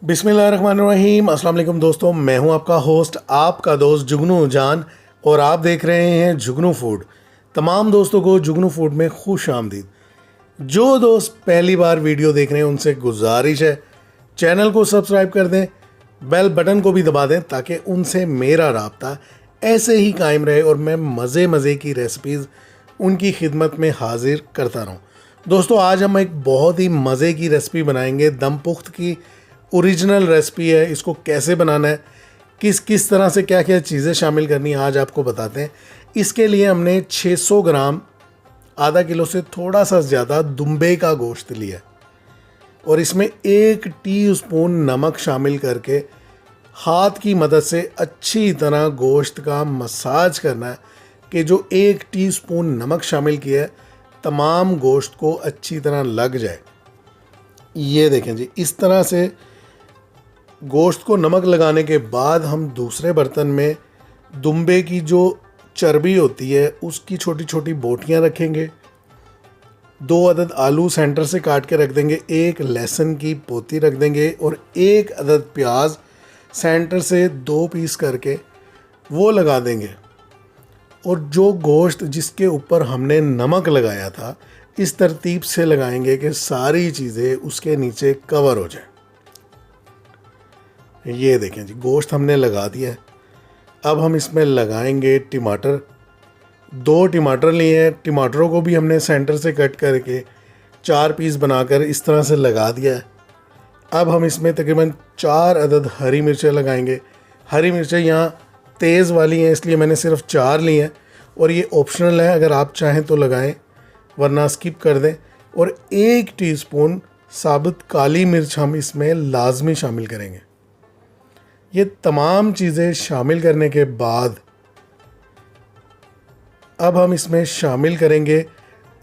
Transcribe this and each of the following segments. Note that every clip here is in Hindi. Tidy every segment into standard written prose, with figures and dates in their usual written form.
बिस्मिल्लाहिर्रहमानिर्रहीम। अस्सलाम वालेकुम दोस्तों, मैं हूं आपका होस्ट, आपका दोस्त जुगनू जान, और आप देख रहे हैं जुगनू फूड। तमाम दोस्तों को जुगनू फूड में खुश आमदीद। जो दोस्त पहली बार वीडियो देख रहे हैं उनसे गुजारिश है चैनल को सब्सक्राइब कर दें, बेल बटन को भी दबा दें ताकि उनसे मेरा राब्ता ऐसे ही कायम रहे और मैं मज़े की रेसिपीज़ उनकी खिदमत में हाजिर करता रहूं। दोस्तों, आज हम एक बहुत ही मज़े की रेसिपी बनाएंगे। दम पुख्त की ओरिजिनल रेसिपी है। इसको कैसे बनाना है, किस किस तरह से क्या क्या चीज़ें शामिल करनी है, आज आपको बताते हैं। इसके लिए हमने 600 ग्राम, आधा किलो से थोड़ा सा ज़्यादा दुम्बे का गोश्त लिया और इसमें 1 टीस्पून नमक शामिल करके हाथ की मदद से अच्छी तरह गोश्त का मसाज करना है कि जो 1 टीस्पून नमक शामिल किया है तमाम गोश्त को अच्छी तरह लग जाए। ये देखें जी, इस तरह से गोश्त को नमक लगाने के बाद हम दूसरे बर्तन में दुम्बे की जो चर्बी होती है उसकी छोटी छोटी बोटियां रखेंगे। 2 अदद आलू सेंटर से काट के रख देंगे, 1 लहसुन की पोती रख देंगे और 1 अदद प्याज सेंटर से 2 पीस करके वो लगा देंगे। और जो गोश्त जिसके ऊपर हमने नमक लगाया था इस तरतीब से लगाएंगे कि सारी चीज़ें उसके नीचे कवर हो जाए। ये देखें जी, गोश्त हमने लगा दिया है। अब हम इसमें लगाएंगे टमाटर। 2 टमाटर लिए हैं, टमाटरों को भी हमने सेंटर से कट करके 4 पीस बनाकर इस तरह से लगा दिया है। अब हम इसमें तकरीबन 4 अदद हरी मिर्चें लगाएंगे। हरी मिर्चें यहाँ तेज़ वाली हैं इसलिए मैंने सिर्फ 4 ली हैं और ये ऑप्शनल है, अगर आप चाहें तो लगाएं वरना स्किप कर दें। और 1 टीस्पून साबुत काली मिर्च हम इसमें लाजमी शामिल करेंगे। ये तमाम चीज़ें शामिल करने के बाद अब हम इसमें शामिल करेंगे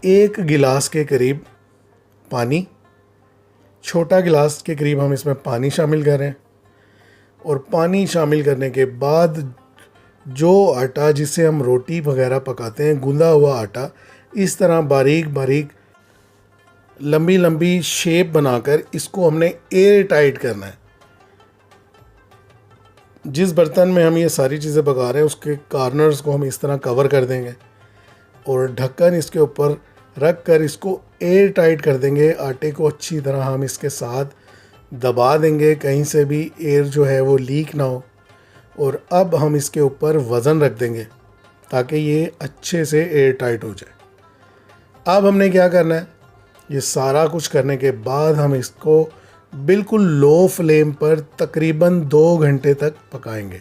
1 गिलास के करीब पानी। छोटा गिलास के करीब हम इसमें पानी शामिल करें और पानी शामिल करने के बाद जो आटा जिससे हम रोटी वगैरह पकाते हैं, गूंदा हुआ आटा, इस तरह बारीक बारीक लंबी लंबी शेप बनाकर इसको हमने एयर टाइट करना है। जिस बर्तन में हम ये सारी चीज़ें पका रहे हैं उसके कॉर्नर्स को हम इस तरह कवर कर देंगे और ढक्कन इसके ऊपर रख कर इसको एयर टाइट कर देंगे। आटे को अच्छी तरह हम इसके साथ दबा देंगे, कहीं से भी एयर जो है वो लीक ना हो। और अब हम इसके ऊपर वज़न रख देंगे ताकि ये अच्छे से एयर टाइट हो जाए। अब हमने क्या करना है, ये सारा कुछ करने के बाद हम इसको बिल्कुल लो फ्लेम पर तकरीबन 2 घंटे तक पकाएंगे।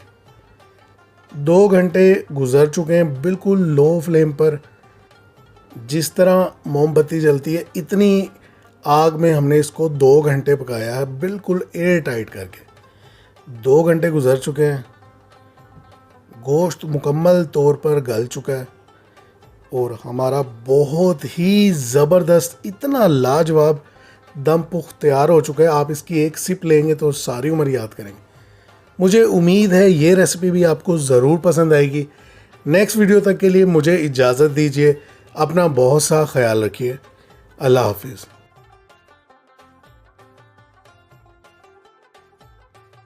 2 घंटे गुजर चुके हैं बिल्कुल लो फ्लेम पर। जिस तरह मोमबत्ती जलती है इतनी आग में हमने इसको 2 घंटे पकाया है, बिल्कुल एयर टाइट करके। 2 घंटे गुजर चुके हैं, गोश्त मुकम्मल तौर पर गल चुका है और हमारा बहुत ही ज़बरदस्त, इतना लाजवाब दम पुख्त तैयार हो चुका है। आप इसकी एक सिप लेंगे तो सारी उम्र याद करेंगे। मुझे उम्मीद है ये रेसिपी भी आपको ज़रूर पसंद आएगी। नेक्स्ट वीडियो तक के लिए मुझे इजाज़त दीजिए। अपना बहुत सा ख्याल रखिए। अल्लाह हाफिज़।